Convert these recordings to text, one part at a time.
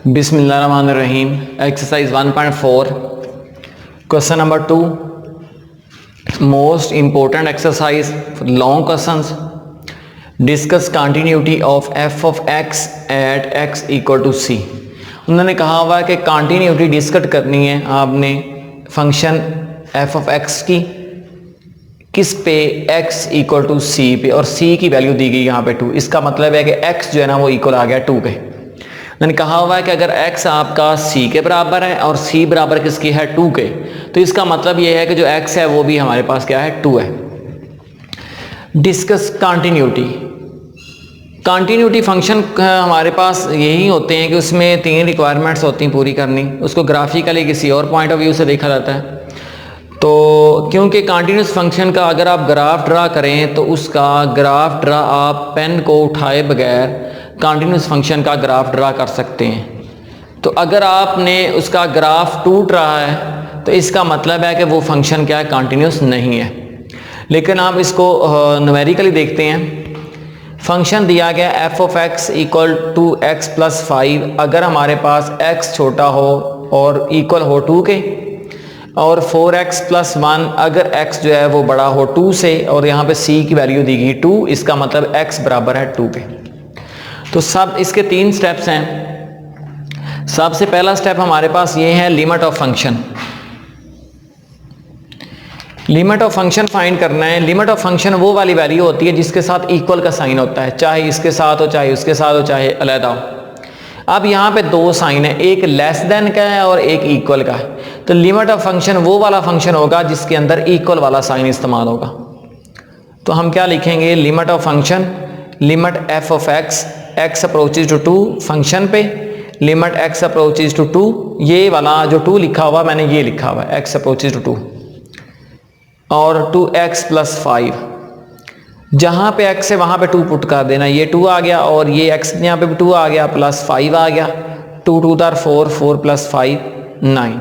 बिस्मिल्लाहिर्रहमानिर्रहीम। Exercise 1.4 question number 2, most important exercise, long questions. Discuss continuity of F of X at X equal to C. उन्होंने कहा हुआ है कि continuity discuss करनी है आपने फंक्शन एफ ऑफ एक्स की, किस पे, x इक्वल टू सी पे, और c की वैल्यू दी गई यहाँ पे 2। इसका मतलब है कि x जो है ना वो इक्वल आ गया 2 के। मैंने कहा हुआ है कि अगर x आपका c के बराबर है और c बराबर किसकी है 2 के, तो इसका मतलब ये है कि जो x है वो भी हमारे पास क्या है 2 है। Discuss continuity. कंटिन्यूटी फंक्शन हमारे पास यही होते हैं कि उसमें 3 रिक्वायरमेंट्स होती हैं पूरी करनी, उसको ग्राफिकली किसी और पॉइंट ऑफ व्यू से देखा जाता है। तो क्योंकि कंटिन्यूस फंक्शन का अगर आप ग्राफ ड्रा करें तो उसका ग्राफ ड्रा आप पेन को उठाए बगैर कंटिन्यूस फंक्शन का ग्राफ ड्रा कर सकते हैं। तो अगर आपने उसका ग्राफ टूट रहा है तो इसका मतलब है कि वो फंक्शन क्या है, कंटिन्यूस नहीं है। लेकिन आप इसको न्यूमेरिकली देखते हैं। फंक्शन दिया गया F of X equal to X plus 5। अगर हमारे पास x छोटा हो और इक्वल हो 2 के, और 4x प्लस 1 अगर x जो है वो बड़ा हो 2 से, और यहाँ पे c की वैल्यू दी गई 2, इसका मतलब x बराबर है 2 के। तो सब इसके 3 स्टेप्स हैं। सबसे पहला स्टेप हमारे पास ये है limit of function. Limit of function find करना है। लिमिट ऑफ फंक्शन वो वाली वैल्यू होती है जिसके साथ इक्वल का साइन होता है, चाहे इसके साथ हो, चाहे उसके साथ हो, चाहे अलग हो। अब यहाँ पे 2 साइन है, एक लेस देन का है और एक इक्वल का है। तो लिमिट ऑफ फंक्शन वो वाला फंक्शन होगा जिसके अंदर इक्वल वाला साइन इस्तेमाल होगा। तो हम क्या लिखेंगे, limit of function, limit F of X approaches to 2 function पे, लिमिट एक्स अप्रोचेज टू 2, ये वाला जो 2 लिखा हुआ मैंने ये लिखा हुआ है एक्स अप्रोचेज टू 2, और 2x प्लस 5। जहाँ पे x है वहाँ पे 2 पुट कर देना, ये 2 आ गया और ये x यहाँ पे भी 2 आ गया, प्लस 5 आ गया। 2 2 4, 4 प्लस 5 9।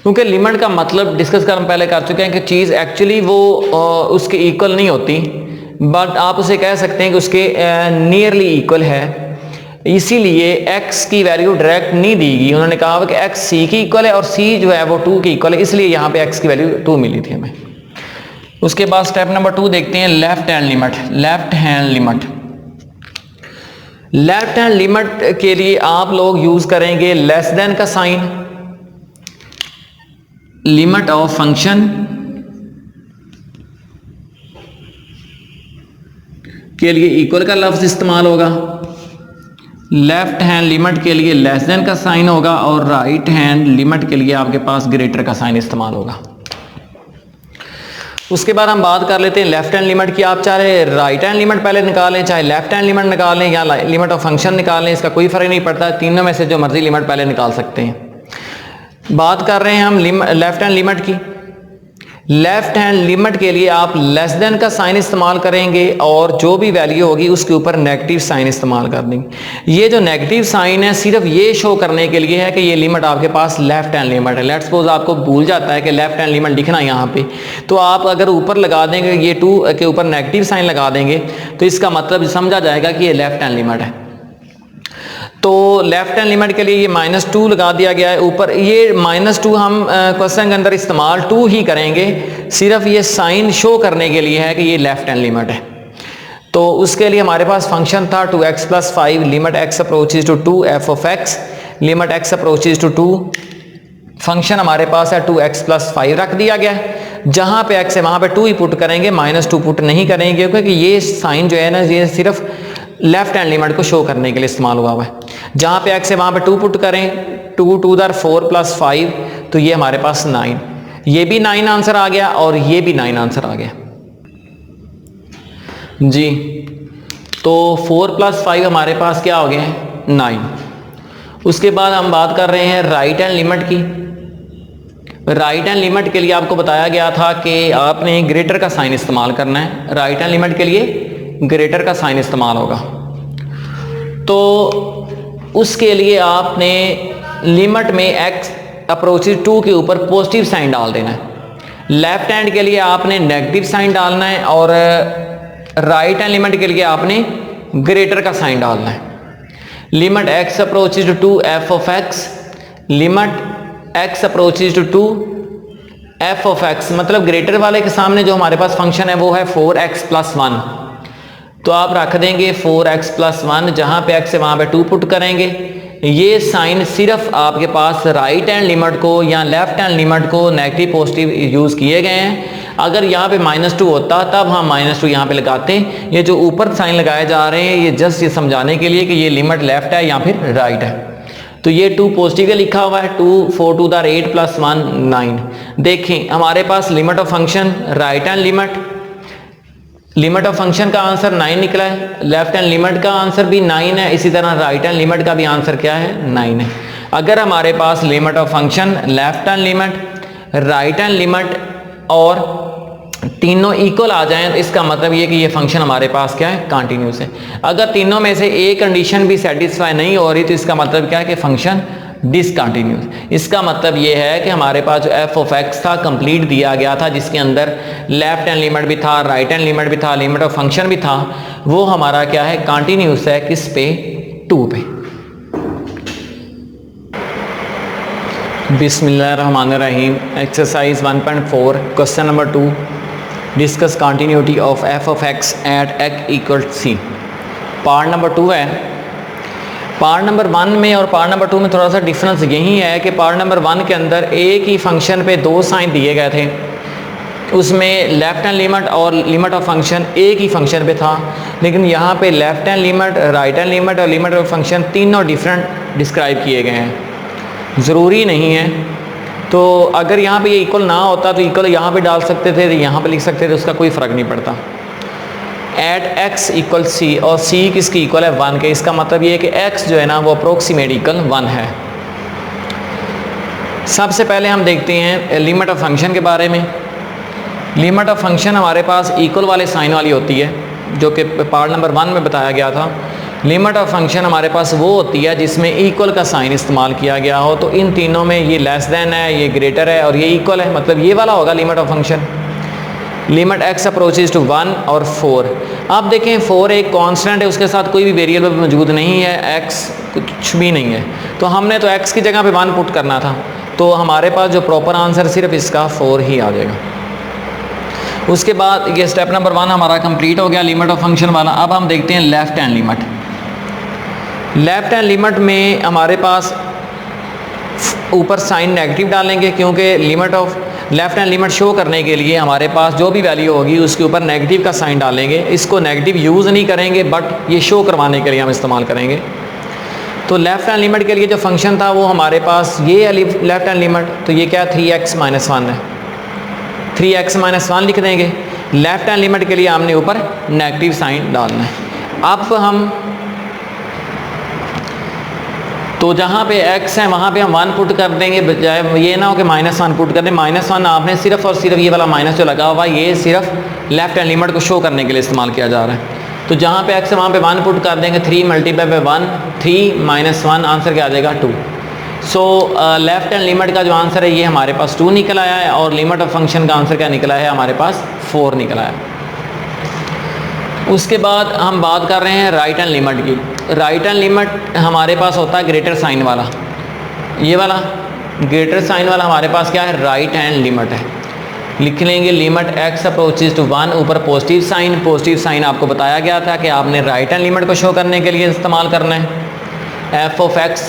क्योंकि लिमिट का मतलब डिस्कस कर हम पहले कर चुके हैं कि चीज़ एक्चुअली वो उसके इक्वल नहीं होती, बट आप उसे कह सकते हैं कि उसके नियरली इक्वल है। इसीलिए x की वैल्यू डायरेक्ट नहीं दी गई। उन्होंने कहा कि x c की इक्वल है और c जो है वो 2 की इक्वल है, इसलिए यहाँ पे x की वैल्यू 2 मिली थी हमें। उसके बाद स्टेप नंबर 2 देखते हैं, left hand limit. Left hand limit, left hand limit के लिए आप लोग यूज करेंगे लेस देन का साइन। लिमिट ऑफ फंक्शन के लिए इक्वल का लफ्ज इस्तेमाल होगा, लेफ्ट हैंड लिमिट के लिए लेस देन का साइन होगा, और राइट हैंड लिमिट के लिए आपके पास ग्रेटर का साइन इस्तेमाल होगा। उसके बाद हम बात कर लेते हैं लेफ्ट हैंड लिमिट की। आप चाहे राइट हैंड लिमिट पहले निकालें, चाहे लेफ्ट हैंड लिमिट निकालें, या लिमिट ऑफ फंक्शन निकालें, इसका कोई फर्क नहीं पड़ता। तीनों में से जो मर्जी लिमिट पहले निकाल सकते हैं। बात कर रहे हैं हम लेफ्ट हैंड लिमिट की। लेफ्ट हैंड लिमिट के लिए आप लेस देन का साइन इस्तेमाल करेंगे और जो भी वैल्यू होगी उसके ऊपर नेगेटिव साइन इस्तेमाल कर देंगे। ये जो नेगेटिव साइन है सिर्फ ये शो करने के लिए है कि ये लिमिट आपके पास लेफ्ट हैंड लिमिट है। लेट्स सपोज आपको भूल जाता है कि लेफ्ट हैंड लिमिट लिखना यहाँ पे, तो आप अगर ऊपर लगा देंगे, ये 2 के ऊपर नेगेटिव साइन लगा देंगे, तो इसका मतलब समझा जाएगा कि ये लेफ्ट हैंड लिमिट है। तो लेफ्ट हैंड लिमिट के लिए ये -2 लगा दिया गया है ऊपर। ये -2 हम क्वेश्चन के अंदर इस्तेमाल 2 ही करेंगे, सिर्फ ये साइन शो करने के लिए है कि ये लेफ्ट हैंड लिमिट है। तो उसके लिए हमारे पास फंक्शन था 2x plus 5, limit x approaches to 2 F of X, limit x approaches to 2, function हमारे पास है 2x प्लस 5 रख दिया गया है। जहाँ पे x है वहाँ पे 2 ही पुट करेंगे, -2 पुट नहीं करेंगे, क्योंकि ये साइन जो है ना ये सिर्फ लेफ्ट हैंड लिमिट को शो करने के लिए इस्तेमाल हुआ है। जहाँ पे x है वहाँ पे 2 पुट करें, 2 2 4 प्लस 5, तो ये हमारे पास 9। ये भी 9 आंसर आ गया और ये भी 9 आंसर आ गया जी। तो 4 प्लस 5 हमारे पास क्या हो गए, 9। उसके बाद हम बात कर रहे हैं राइट हैंड लिमिट की। राइट हैंड लिमिट के लिए आपको बताया गया था कि आपने ग्रेटर का साइन इस्तेमाल करना है। राइट हैंड लिमिट के लिए ग्रेटर का साइन इस्तेमाल होगा। तो उसके लिए आपने लिमिट में x अप्रोचेज 2 के ऊपर पॉजिटिव साइन डाल देना है। लेफ्ट हैंड के लिए आपने नेगेटिव साइन डालना है, और राइट हैंड लिमिट के लिए आपने ग्रेटर का साइन डालना है। Limit x approaches to f of x, limit x approaches to f of x, मतलब ग्रेटर वाले के सामने जो हमारे पास फंक्शन है वो है 4x प्लस 1, तो आप रख देंगे 4x प्लस 1, जहाँ पे x है वहाँ पे 2 पुट करेंगे। ये साइन सिर्फ आपके पास राइट हैंड लिमिट को या लेफ्ट हैंड लिमिट को नेगेटिव पॉजिटिव यूज़ किए गए हैं। अगर यहाँ पे -2 होता तब हम -2 यहाँ पे लगाते हैं। ये जो ऊपर साइन लगाए जा रहे हैं ये जस्ट ये समझाने के लिए कि ये लिमिट लेफ्ट है या फिर राइट है। तो ये 2 पॉजिटिव लिखा हुआ है, 2 4 टू द 8 प्लस 1 9। देखें हमारे पास limit of function right hand limit of function का आंसर 9 निकला है, लेफ्ट हैंड लिमिट का आंसर भी 9 है, इसी तरह राइट हैंड लिमिट का भी आंसर क्या है 9 है। अगर हमारे पास limit of function left hand limit, right hand limit और तीनों इक्वल आ जाएं तो इसका मतलब ये कि ये फंक्शन हमारे पास क्या है कंटिन्यूस है। अगर तीनों में से एक कंडीशन भी सेटिस्फाई नहीं हो रही तो इसका मतलब क्या है कि फंक्शन डिसकंटिन्यूस। इसका मतलब ये है कि हमारे पास जो f ऑफ x था कंप्लीट दिया गया था, जिसके अंदर लेफ्ट हैंड लिमिट भी था, राइट हैंड लिमिट भी था, लिमिट ऑफ फंक्शन भी था, वो हमारा क्या है कंटिन्यूस है। किस पे? 2 पे। बिस्मिल्लाहिर्रहमानिर्रहीम। Exercise 1.4 question number 2, discuss continuity of f of x at x equal c। Part number 2 है। पार्ट नंबर 1 में और पार्ट नंबर 2 में थोड़ा सा डिफरेंस यही है कि पार्ट नंबर 1 के अंदर एक ही फंक्शन पे 2 साइन दिए गए थे, उसमें लेफ्ट हैंड लिमिट और लिमिट ऑफ फंक्शन एक ही फंक्शन पे था, लेकिन यहाँ पे left hand limit, right hand limit और लिमिट ऑफ फंक्शन तीनों डिफरेंट डिस्क्राइब किए गए हैं। ज़रूरी नहीं है, तो अगर यहाँ पे ये इक्वल ना होता तो इक्वल यहाँ पे डाल सकते थे, यहाँ पे लिख सकते थे, उसका कोई फ़र्क नहीं पड़ता। एट x इक्वल c और c किसकी इक्वल है 1 के, इसका मतलब ये है कि x जो है ना वो अप्रोक्सीमेट इक्वल 1 है। सबसे पहले हम देखते हैं लिमिट ऑफ फंक्शन के बारे में। लिमिट ऑफ फंक्शन हमारे पास इक्वल वाले साइन वाली होती है, जो कि पार्ट नंबर 1 में बताया गया था। लिमिट ऑफ फंक्शन हमारे पास वो होती है जिसमें इक्वल का साइन इस्तेमाल किया गया हो, तो इन तीनों में ये लेस देन है, ये ग्रेटर है और ये इक्वल है, मतलब ये वाला होगा limit of function. Limit x approaches to 1 और 4। अब देखें 4 एक कांस्टेंट है, उसके साथ कोई भी वेरिएबल मौजूद नहीं है, x कुछ भी नहीं है, तो हमने तो x की जगह पे 1 पुट करना था, तो हमारे पास जो प्रॉपर आंसर सिर्फ इसका 4 ही आ जाएगा। उसके बाद ये स्टेप नंबर 1 हमारा कंप्लीट हो गया लिमिट ऑफ फंक्शन वाला। अब हम देखते हैं left hand limit. Left hand limit में हमारे पास ऊपर साइन नेगेटिव डालेंगे, क्योंकि limit of left hand limit show करने के लिए हमारे पास जो भी वैल्यू होगी उसके ऊपर नेगेटिव का साइन डालेंगे। इसको नेगेटिव यूज़ नहीं करेंगे, बट ये शो करवाने के लिए हम इस्तेमाल करेंगे। तो लेफ्ट हैंड लिमिट के लिए जो फंक्शन था वो हमारे पास ये है लेफ्ट हैंड लिमिट, तो ये क्या 3x माइनस 1 है, 3x माइनस 1 लिख देंगे। लेफ्ट हैंड लिमिट के लिए हमने ऊपर नेगेटिव साइन डालना है। अब हम तो जहाँ पे x है वहाँ पे हम 1 पुट कर देंगे, बजाय ये ना हो कि -1 पुट कर दें। -1 आपने सिर्फ और सिर्फ ये वाला माइनस जो लगा हुआ है ये सिर्फ लेफ्ट हैंड लिमिट को शो करने के लिए इस्तेमाल किया जा रहा है। तो जहाँ पे x है वहाँ पे 1 पुट कर देंगे, 3 मल्टीप्लाई बाय 1, 3 माइनस 1, आंसर क्या आ जाएगा 2। सो लेफ्ट हैंड लिमिट का जो आंसर है ये हमारे पास 2 निकल आया है, और लिमिट ऑफ फंक्शन का आंसर क्या निकला है हमारे पास 4 निकला है। उसके बाद हम बात कर रहे हैं राइट हैंड लिमिट की। राइट हैंड लिमिट हमारे पास होता है ग्रेटर साइन वाला, ये वाला ग्रेटर साइन वाला हमारे पास क्या है राइट हैंड लिमिट है। लिख लेंगे लिमिट x अप्रोचेज टू 1, ऊपर पॉजिटिव साइन। पॉजिटिव साइन आपको बताया गया था कि आपने राइट हैंड लिमिट को शो करने के लिए इस्तेमाल करना है। f of x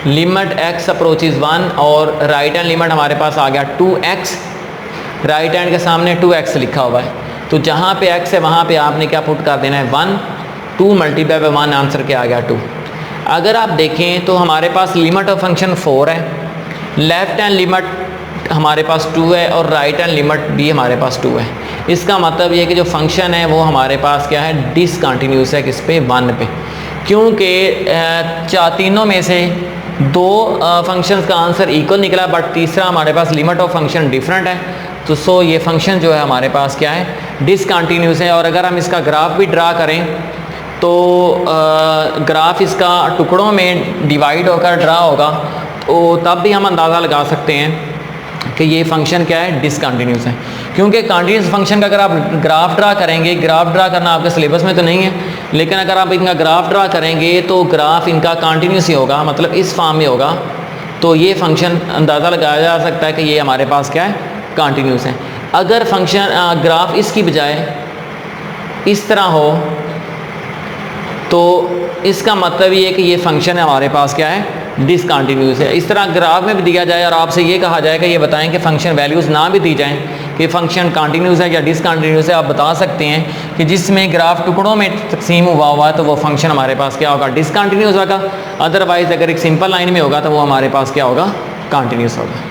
limit x approaches 1 और राइट हैंड लिमिट हमारे पास आ गया 2x, राइट हैंड के सामने 2x लिखा हुआ है, तो जहाँ पे x है वहाँ पे आपने क्या पुट कर देना है 1, 2 मल्टीप्लाई बाय 1, आंसर क्या आ गया 2। अगर आप देखें तो हमारे पास लिमिट ऑफ फंक्शन 4 है, लेफ्ट हैंड लिमिट हमारे पास 2 है और राइट हैंड लिमिट भी हमारे पास 2 है। इसका मतलब ये कि जो फंक्शन है वो हमारे पास क्या है डिसकंटिन्यूस है, किस पे 1 पे, क्योंकि तीनों में से 2 फंक्शंस का आंसर इक्वल निकला, बट तीसरा हमारे पास लिमिट ऑफ फंक्शन डिफरेंट है, तो सो ये फंक्शन जो है हमारे पास क्या है डिसकंटिन्यूस है। और अगर हम इसका ग्राफ भी ड्रा करें तो ग्राफ इसका टुकड़ों में डिवाइड होकर ड्रा होगा, तो तब भी हम अंदाज़ा लगा सकते हैं कि ये फंक्शन क्या है डिसकंटिन्यूस है, क्योंकि कॉन्टिन्यूस फंक्शन का अगर आप ग्राफ ड्रा करेंगे, ग्राफ ड्रा करना आपके सिलेबस में तो नहीं है, लेकिन अगर आप इनका ग्राफ ड्रा करेंगे तो ग्राफ इनका कॉन्टिन्यूस ही होगा, मतलब इस फॉर्म में होगा। तो ये फंक्शन अंदाज़ा लगाया जा सकता है कि ये हमारे पास क्या है, कॉन्टिन्यूस है। अगर फंक्शन ग्राफ इसकी बजाय इस तरह हो तो इसका मतलब ये है कि ये फंक्शन हमारे पास क्या है, डिसकंटिन्यूस है। इस तरह ग्राफ में भी दिया जाए और आपसे ये कहा जाए कि ये बताएं कि फंक्शन वैल्यूज़ ना भी दी जाएं कि फंक्शन कॉन्टिन्यूस है या डिसकंटिन्यूस है, आप बता सकते हैं कि जिसमें ग्राफ टुकड़ों में तकसीम हुआ है तो वो फंक्शन हमारे पास क्या होगा, डिसकंटिन्यूस होगा। अदरवाइज़ अगर एक सिंपल लाइन में होगा तो वो हमारे पास क्या होगा, कॉन्टिन्यूस होगा।